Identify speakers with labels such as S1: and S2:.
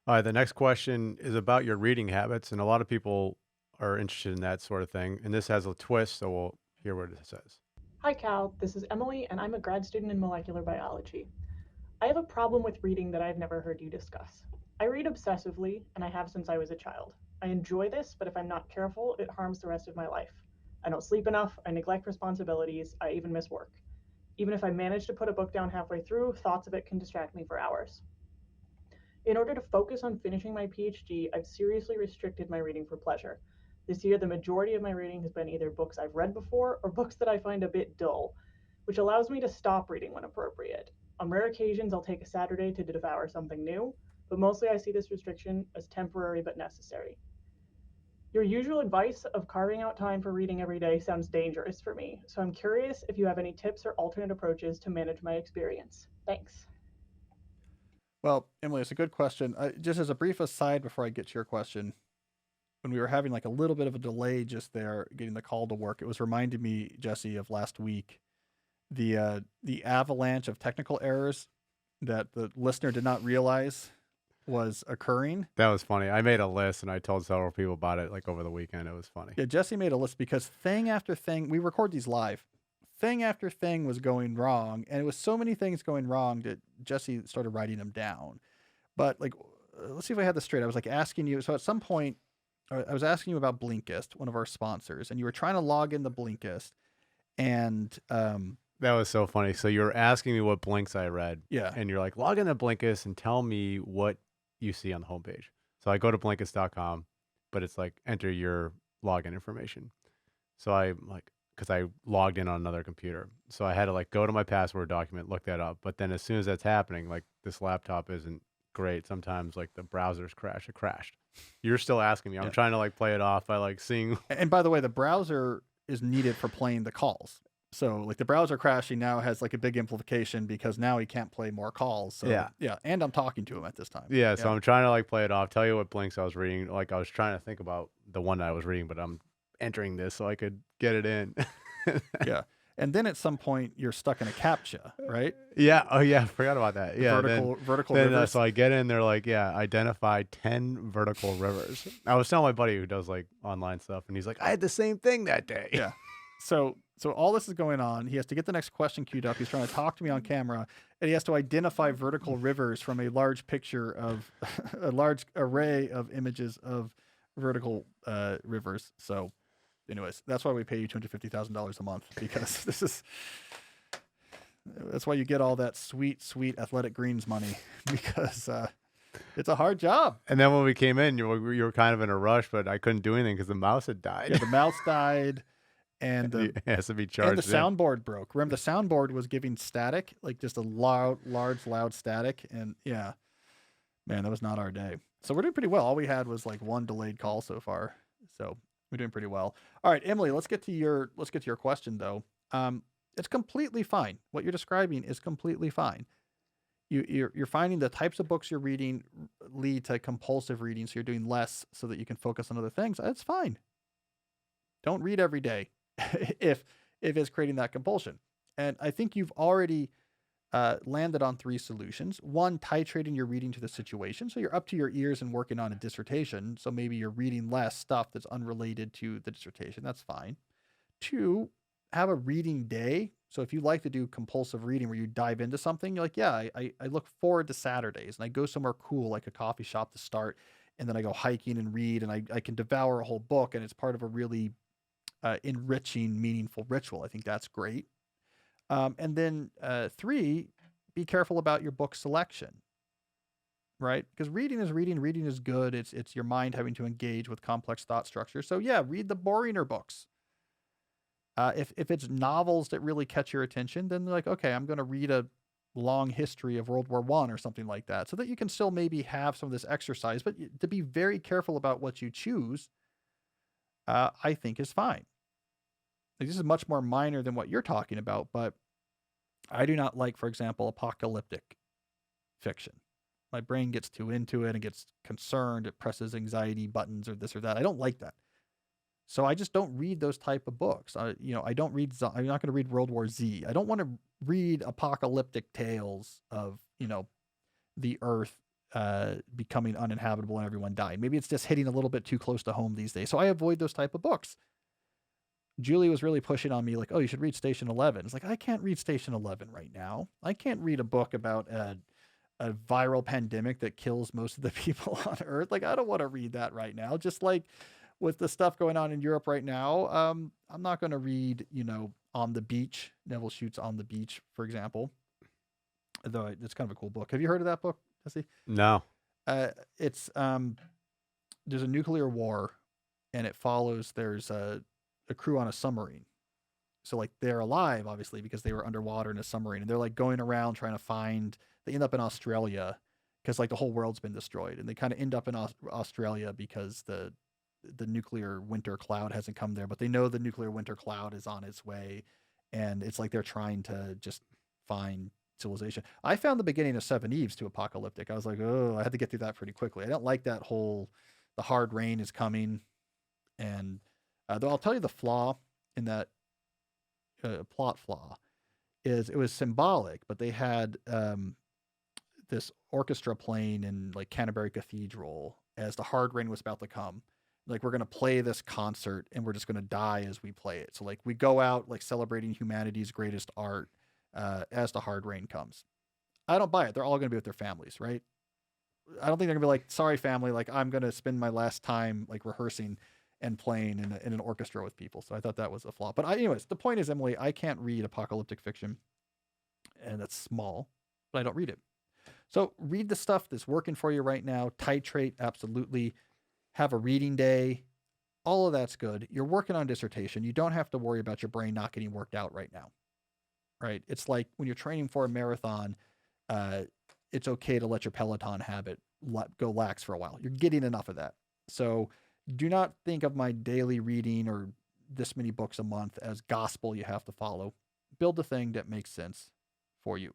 S1: All right, the next question is about your reading habits, and a lot of people are interested in that sort of thing. And this has a twist, so we'll hear what it says.
S2: Hi, Cal. This is Emily, and I'm a grad student in molecular biology. I have a problem with reading that I've never heard you discuss. I read obsessively, and I have since I was a child. I enjoy this, but if I'm not careful, it harms the rest of my life. I don't sleep enough, I neglect responsibilities, I even miss work. Even if I manage to put a book down halfway through, thoughts of it can distract me for hours. In order to focus on finishing my PhD, I've seriously restricted my reading for pleasure. This year, the majority of my reading has been either books I've read before or books that I find a bit dull, which allows me to stop reading when appropriate. On rare occasions, I'll take a Saturday to devour something new, but mostly I see this restriction as temporary but necessary. Your usual advice of carving out time for reading every day sounds dangerous for me, so I'm curious if you have any tips or alternate approaches to manage my experience. Thanks.
S3: Well, Emily, it's a good question. Just as a brief aside before I get to your question, when we were having like a little bit of a delay just there getting the call to work, it was reminding me, Jesse, of last week the avalanche of technical errors that the listener did not realize was occurring.
S1: That was funny. I made a list and I told several people about it like over the weekend. It was funny.
S3: Yeah, Jesse made a list because thing after thing, we record these live. Thing after thing was going wrong, and it was so many things going wrong that Jesse started writing them down. But like, let's see if I had this straight. I was like asking you. So at some point, I was asking you about Blinkist, one of our sponsors, and you were trying to log in the Blinkist, and
S1: That was so funny. So you were asking me what blinks I read,
S3: yeah,
S1: and you're like, log into Blinkist and tell me what you see on the homepage. So I go to Blinkist.com, but it's like enter your login information. So I like because I logged in on another computer, so I had to like go to my password document, look that up. But then as soon as that's happening, like this laptop isn't great. Sometimes like the browsers crash. It crashed. You're still asking me. I'm
S3: yeah.
S1: trying to like play it off by like seeing.
S3: And by the way, the browser is needed for playing the calls. So like the browser crashing now has like a big implication because now he can't play more calls. So
S1: Yeah.
S3: yeah, and I'm talking to him at this time.
S1: Yeah, so
S3: Yeah.
S1: I'm trying to like play it off. Tell you what blinks I was reading. Like I was trying to think about the one that I was reading, but I'm entering this so I could get it in.
S3: Yeah. And then at some point you're stuck in a captcha, right?
S1: Yeah. Oh yeah. I forgot about that.
S3: The
S1: Yeah. Then
S3: vertical
S1: then
S3: rivers.
S1: so I get in. They're like, yeah, identify 10 vertical rivers. I was telling my buddy who does like online stuff, and he's like, I had the same thing that day.
S3: Yeah. So all this is going on. He has to get the next question queued up. He's trying to talk to me on camera, and he has to identify vertical rivers from a large picture of a large array of images of vertical rivers. So, anyways, that's why we pay you $250,000 a month because that's why you get all that sweet Athletic Greens money because it's a hard job.
S1: And then when we came in, you were kind of in a rush, but I couldn't do anything because the mouse had died.
S3: Yeah, the mouse died. And
S1: It has to be
S3: and the
S1: charged in.
S3: soundboard broke. Remember, the soundboard was giving static, like just a loud static. And yeah, man, that was not our day. So we're doing pretty well. All we had was like one delayed call so far. So we're doing pretty well. All right, Emily, let's get to your question though. It's completely fine. What you're describing is completely fine. You're finding the types of books you're reading lead to compulsive reading, so you're doing less so that you can focus on other things. That's fine. Don't read every day if it's creating that compulsion. And I think you've already landed on three solutions. One, titrating your reading to the situation. So you're up to your ears and working on a dissertation. So maybe you're reading less stuff that's unrelated to the dissertation. That's fine. Two, have a reading day. So if you like to do compulsive reading where you dive into something, you're like, yeah, I look forward to Saturdays and I go somewhere cool like a coffee shop to start. And then I go hiking and read and I can devour a whole book and it's part of a really enriching, meaningful ritual. I think that's great. And then three, be careful about your book selection, right? Because reading is reading. Reading is good. It's your mind having to engage with complex thought structure. So yeah, read the boringer books. If it's novels that really catch your attention, then like, okay, I'm going to read a long history of World War I or something like that, so that you can still maybe have some of this exercise. But to be very careful about what you choose, I think is fine. Like, this is much more minor than what you're talking about, but I do not like, for example, apocalyptic fiction. My brain gets too into it and gets concerned. It presses anxiety buttons or this or that. I don't like that. So I just don't read those type of books. I don't read. I'm not going to read World War Z. I don't want to read apocalyptic tales of the Earth becoming uninhabitable and everyone dying. Maybe it's just hitting a little bit too close to home these days. So I avoid those type of books. Julie was really pushing on me like, oh, you should read Station 11. It's like, I can't read Station 11 right now. I can't read a book about a viral pandemic that kills most of the people on Earth. Like, I don't want to read that right now. Just like with the stuff going on in Europe right now, I'm not going to read, On the Beach, Neville Shoots On the Beach, for example. Though it's kind of a cool book. Have you heard of that book, Jesse?
S1: No.
S3: It's there's a nuclear war, and it follows. There's a crew on a submarine. So like they're alive, obviously, because they were underwater in a submarine, and they're like going around trying to find. They end up in Australia because like the whole world's been destroyed, and they kind of end up in Australia because the nuclear winter cloud hasn't come there, but they know the nuclear winter cloud is on its way, and it's like they're trying to just find civilization. I found the beginning of Seven Eves too apocalyptic. I was like, oh, I had to get through that pretty quickly. I don't like that whole the hard rain is coming, and though I'll tell you the flaw in that plot flaw is it was symbolic, but they had this orchestra playing in like Canterbury Cathedral as the hard rain was about to come. Like, we're going to play this concert and we're just going to die as we play it. So like we go out like celebrating humanity's greatest art as the hard rain comes. I don't buy it. They're all going to be with their families, right? I don't think they're going to be like, sorry, family, like I'm going to spend my last time like rehearsing and playing in an orchestra with people. So I thought that was a flaw. But anyways, the point is, Emily, I can't read apocalyptic fiction, and that's small, but I don't read it. So read the stuff that's working for you right now. Titrate, absolutely. Have a reading day. All of that's good. You're working on dissertation. You don't have to worry about your brain not getting worked out right now, right? It's like when you're training for a marathon, it's okay to let your Peloton habit go lax for a while. You're getting enough of that. So do not think of my daily reading or this many books a month as gospel you have to follow. Build a thing that makes sense for you.